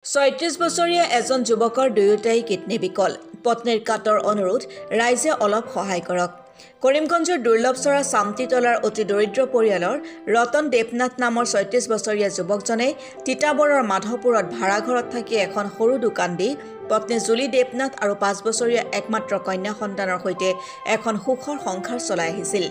৩৬ বছৰীয়া এজন যুৱকৰ দুয়োটাই কিডনী বিকল। পত্নীৰ কাতৰ অনুৰোধ, ৰাইজে অলপ সহায় কৰক। কৰিমগঞ্জৰ দুৰ্লভচৰা চামটিতলাৰ অতি দৰিদ্ৰ পৰিয়ালৰ ৰতন দেৱনাথ নামৰ ৩৬ বছৰীয়া যুৱকজনে তিতাবৰৰ মাধৱপুৰত ভাড়াঘৰত থাকি এখন সৰু দোকান দি পত্নী জুলি দেৱনাথ আৰু ৫ বছৰীয়া একমাত্ৰ কন্যা সন্তানৰ সৈতে এখন সুখৰ সংসাৰ চলাই আহিছিল।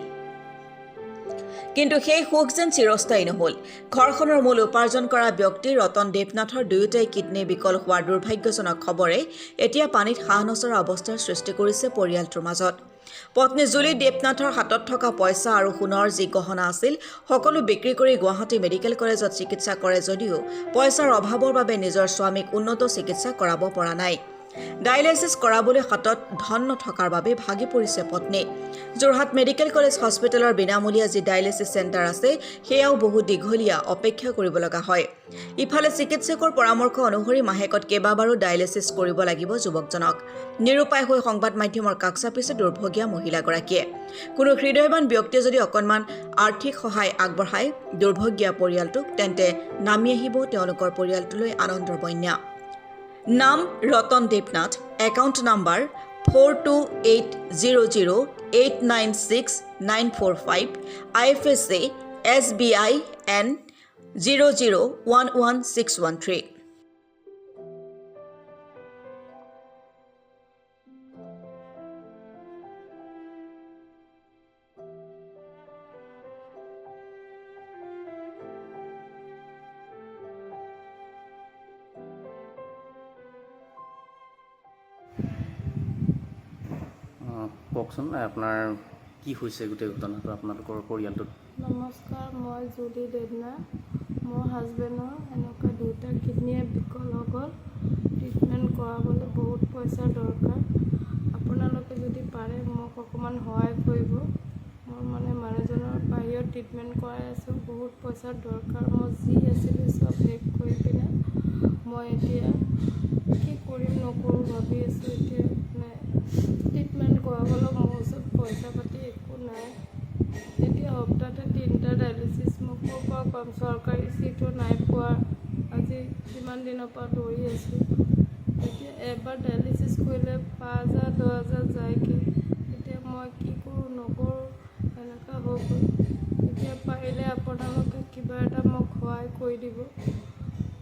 কিন্তু সেই সুখ যেন চিৰস্থায়ী নহল। ঘৰখনৰ মূল উপাৰ্জন কৰা ব্যক্তি ৰতন দেৱনাথৰ দুয়োটাই কিডনী বিকল হোৱাৰ দুৰ্ভাগ্যজনক খবৰে এতিয়া পানীত হাঁহ নচৰা অৱস্থাৰ সৃষ্টি কৰিছে পৰিয়ালটোৰ মাজত। পত্নী জুলি দেৱনাথৰ হাতত থকা পইচা আৰু সোণৰ যি গহনা আছিল, সকলো বিক্ৰী কৰি গুৱাহাটী মেডিকেল কলেজত চিকিৎসা কৰে যদিও পইচাৰ অভাৱৰ বাবে নিজৰ স্বামীক উন্নত চিকিৎসা কৰাব পৰা নাই। ডায়েলাইচিছ কৰাবলৈ হাতত ধন নথকাৰ বাবে ভাগি পৰিছে পত্নী। যোৰহাট মেডিকেল কলেজ হস্পিটেলৰ বিনামূলীয়া যি ডায়েলাইচিছ চেণ্টাৰ আছে, সেয়াও বহু দীঘলীয়া অপেক্ষা কৰিব লগা হয়। ইফালে চিকিৎসকৰ পৰামৰ্শ অনুসৰি মাহেকত কেইবাবাৰো ডায়েলাইচিছ কৰিব লাগিব যুৱকজনক। নিৰুপায় হৈ সংবাদ মাধ্যমৰ কাষ চাপিছে দুৰ্ভগীয়া মহিলাগৰাকীয়ে। কোনো হৃদয়ৱান ব্যক্তিয়ে যদি অকণমান আৰ্থিক সহায় আগবঢ়ায় দুৰ্ভগীয়া পৰিয়ালটোক, তেন্তে নামি আহিব তেওঁলোকৰ পৰিয়ালটোলৈ আনন্দৰ বন্যা। নাম Ratan Debnath, account number 4280089695, IFSC SBIN 0011613। কওকচোন, আপোনাৰ কি হৈছে গোটেই ঘটনাটো আপোনালোকৰ পৰিয়ালটোত? নমস্কাৰ, মই জুলি দেৱনাথ। মোৰ হাজবেণ্ডৰ এনেকুৱা দুটা কিডনীয়ে বিকল হৈ গ'ল। ট্ৰিটমেণ্ট কৰাবলৈ বহুত পইচাৰ দৰকাৰ। আপোনালোকে যদি পাৰে মোক অকণমান সহায় কৰিব। মোৰ মানুহজনৰ বাহিৰত ট্ৰিটমেণ্ট কৰাই আছোঁ, বহুত পইচাৰ দৰকাৰ। মই যি আছিলে চব শেষ কৰি পিনে মই এতিয়া কি কৰিম নকৰোঁ ভাবি আছোঁ। এতিয়া ট্ৰিটমেণ্ট কৰাবলৈ মোৰ ওচৰত পইচা পাতি একো নাই। এতিয়া সপ্তাহতে 3টা ডায়েলাইচিছ মই ক'ৰ পৰা পাম? চৰকাৰী চিটো নাই পোৱা। আজি কিমান দিনৰ পৰা দৌৰি আছোঁ। এতিয়া এবাৰ ডায়েলাইচিছ কৰিলে 5,000 10,000 যায়গৈ। এতিয়া মই কি কৰোঁ নকৰোঁ এনেকুৱা হৈ গ'ল। এতিয়া পাৰিলে আপোনালোকে কিবা এটা মোক সহায় কৰি দিব।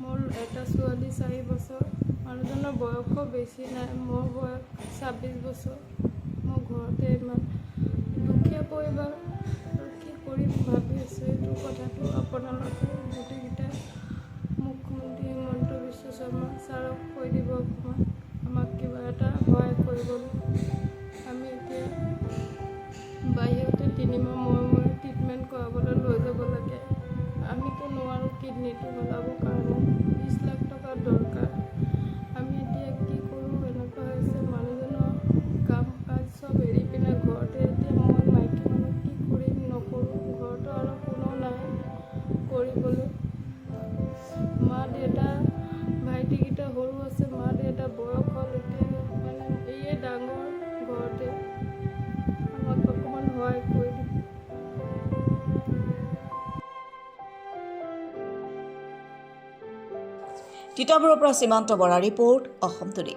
মোৰ এটা ছোৱালী 4 বছৰ, মানুহজনৰ বয়সো বেছি নাই, মোৰ বয়স 26 বছৰ। মই ঘৰতে ইমান দুখীয়া পৰিবাৰ আৰু কি কৰিম ভাবি আছোঁ। এইটো কথাটো আপোনালোকে গোটেইকেইটা মুখ্যমন্ত্ৰী হিমন্ত বিশ্ব শৰ্মা ছাৰক কৈ দিব, অকণমান আমাক কিবা এটা সহায় কৰিবলৈ। আমি এতিয়া বাহিৰতে 3 মাহ মূৰে ট্ৰিটমেণ্ট কৰাবলৈ লৈ যাব লাগে। আমিতো নোৱাৰোঁ কিডনীটো বনাবৰ কাৰণে, 20 লাখ টকা দৰকাৰ। আমি এতিয়া কি কৰোঁ এনেকুৱা হৈছে। মানুহজনৰ কাম কাজ চব এৰি পিনে ঘৰতে। এতিয়া মই মাইকী মানুহ কি কৰিম নকৰোঁ, ঘৰতো আৰু কোনো নাই কৰিবলৈ। মা দেউতা ভাইটিকেইটা সৰু আছে, মা দেউতা বয়স হ'ল। এতিয়া এইয়ে ডাঙৰ ঘৰতে, আমাক অকণমান সহায় কৰি দিব। তিতাবৰৰ পৰা সীমান্ত বৰা ৰিপৰ্ট, অসম টুডে।